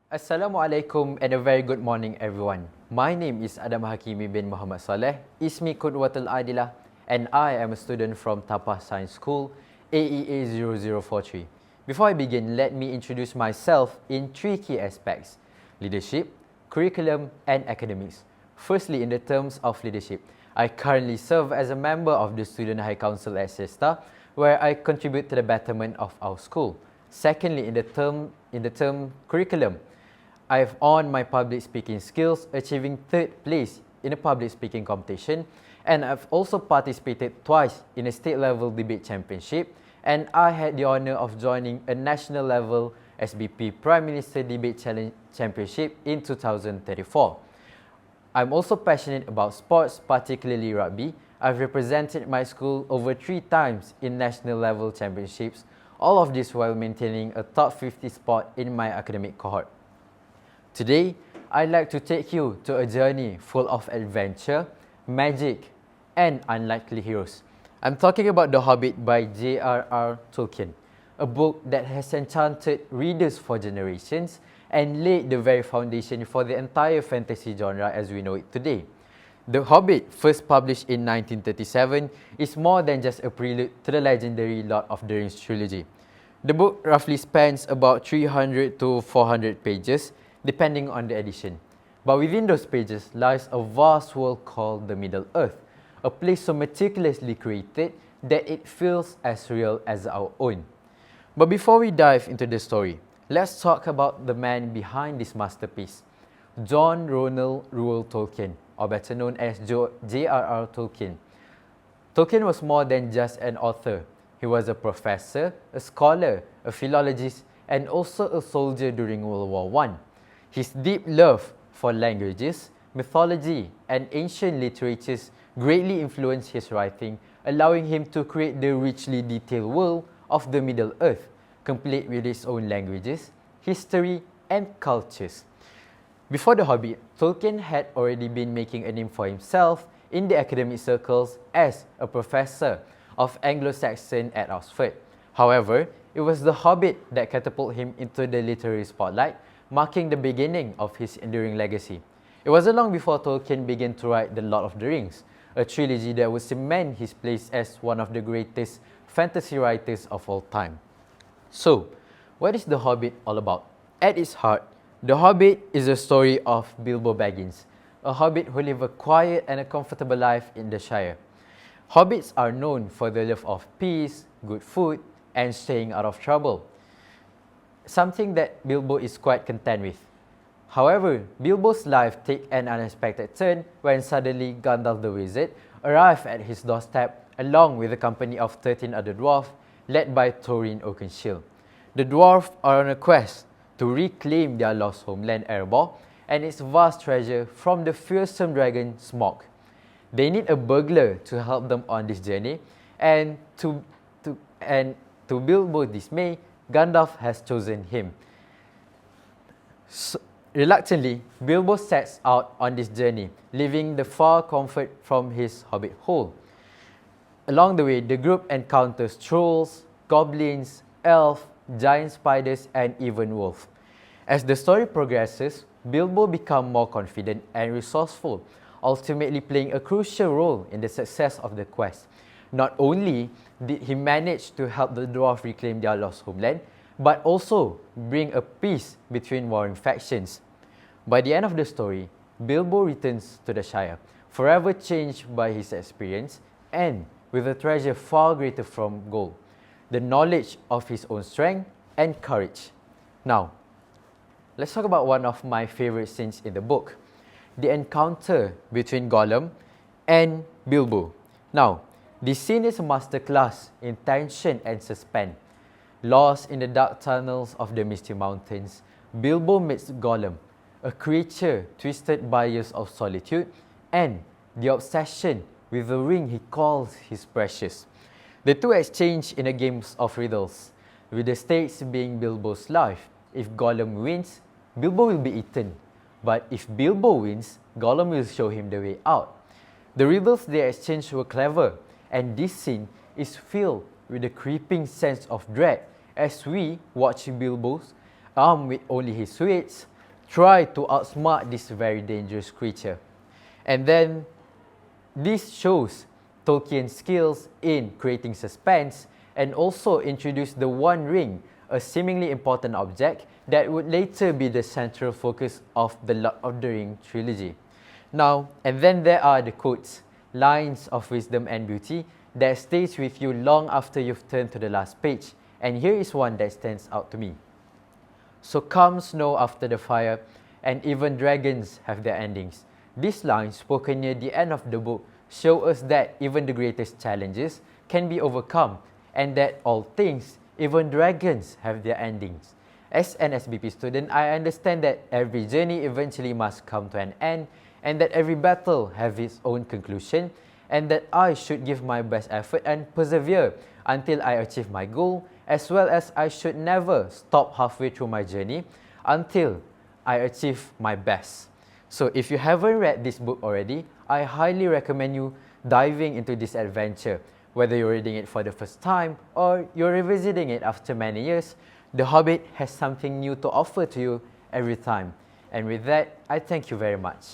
Assalamualaikum and a very good morning everyone. My name is Adam Hakimi bin Muhammad Saleh, Ismi Qudwatul Adilah, and I am a student from Tapah Science School, AEA 0043. Before I begin, let me introduce myself in three key aspects: leadership, curriculum, and academics. Firstly, in the terms of leadership, I currently serve as a member of the Student High Council at SESTA, where I contribute to the betterment of our school. Secondly, in the term curriculum, I've honed my public speaking skills, achieving third place in a public speaking competition, and I've also participated twice in a state-level debate championship, and I had the honor of joining a national-level SBP Prime Minister Debate Challenge Championship in 2034. I'm also passionate about sports, particularly rugby. I've represented my school over 3 times in national-level championships, all of this while maintaining a top 50 spot in my academic cohort. Today, I'd like to take you to a journey full of adventure, magic, and unlikely heroes. I'm talking about The Hobbit by J.R.R. Tolkien, a book that has enchanted readers for generations and laid the very foundation for the entire fantasy genre as we know it today. The Hobbit, first published in 1937, is more than just a prelude to the legendary Lord of the Rings trilogy. The book roughly spans about 300 to 400 pages, depending on the edition. But within those pages lies a vast world called the Middle-earth, a place so meticulously created that it feels as real as our own. But before we dive into the story, let's talk about the man behind this masterpiece, John Ronald Reuel Tolkien, or better known as J.R.R. Tolkien. Tolkien was more than just an author. He was a professor, a scholar, a philologist, and also a soldier during World War I. His deep love for languages, mythology, and ancient literatures greatly influenced his writing, allowing him to create the richly detailed world of the Middle-earth, complete with its own languages, history, and cultures. Before The Hobbit, Tolkien had already been making a name for himself in the academic circles as a professor of Anglo-Saxon at Oxford. However, it was The Hobbit that catapulted him into the literary spotlight, marking the beginning of his enduring legacy. It wasn't long before Tolkien began to write The Lord of the Rings, a trilogy that would cement his place as one of the greatest fantasy writers of all time. So, what is The Hobbit all about? At its heart, The Hobbit is a story of Bilbo Baggins, a hobbit who lived a quiet and a comfortable life in the Shire. Hobbits are known for their love of peace, good food, and staying out of trouble, something that Bilbo is quite content with. However, Bilbo's life takes an unexpected turn when suddenly Gandalf the Wizard arrives at his doorstep along with a company of 13 other dwarfs led by Thorin Oakenshield. The dwarfs are on a quest to reclaim their lost homeland Erebor and its vast treasure from the fearsome dragon Smaug. They need a burglar to help them on this journey, and to Bilbo's dismay, Gandalf has chosen him. Reluctantly, Bilbo sets out on this journey, leaving the far comfort from his hobbit hole. Along the way, the group encounters trolls, goblins, elves, giant spiders, and even wolves. As the story progresses, Bilbo becomes more confident and resourceful, ultimately playing a crucial role in the success of the quest. Not only did he manage to help the dwarves reclaim their lost homeland, but also bring a peace between warring factions. By the end of the story, Bilbo returns to the Shire, forever changed by his experience and with a treasure far greater from gold, the knowledge of his own strength and courage. Now, let's talk about one of my favorite scenes in the book, the encounter between Gollum and Bilbo. Now, this scene is a masterclass in tension and suspense. Lost in the dark tunnels of the Misty Mountains, Bilbo meets Gollum, a creature twisted by years of solitude and the obsession with the ring he calls his precious. The two exchange in a game of riddles, with the stakes being Bilbo's life. If Gollum wins, Bilbo will be eaten. But if Bilbo wins, Gollum will show him the way out. The riddles they exchanged were clever, and this scene is filled with a creeping sense of dread as we watch Bilbo's, armed with only his wits, try to outsmart this very dangerous creature. And then this shows Tolkien's skills in creating suspense and also introduce the One Ring, a seemingly important object that would later be the central focus of the Lord of the Rings trilogy. Now, and then there are the quotes, lines of wisdom and beauty that stays with you long after you've turned to the last page. And here is one that stands out to me. So comes snow after the fire, and even dragons have their endings. These lines, spoken near the end of the book, show us that even the greatest challenges can be overcome, and that all things, even dragons, have their endings. As an SBP student, I understand that every journey eventually must come to an end, and that every battle has its own conclusion, and that I should give my best effort and persevere until I achieve my goal, as well as I should never stop halfway through my journey until I achieve my best. So if you haven't read this book already, I highly recommend you diving into this adventure. Whether you're reading it for the first time or you're revisiting it after many years, The Hobbit has something new to offer to you every time. And with that, I thank you very much.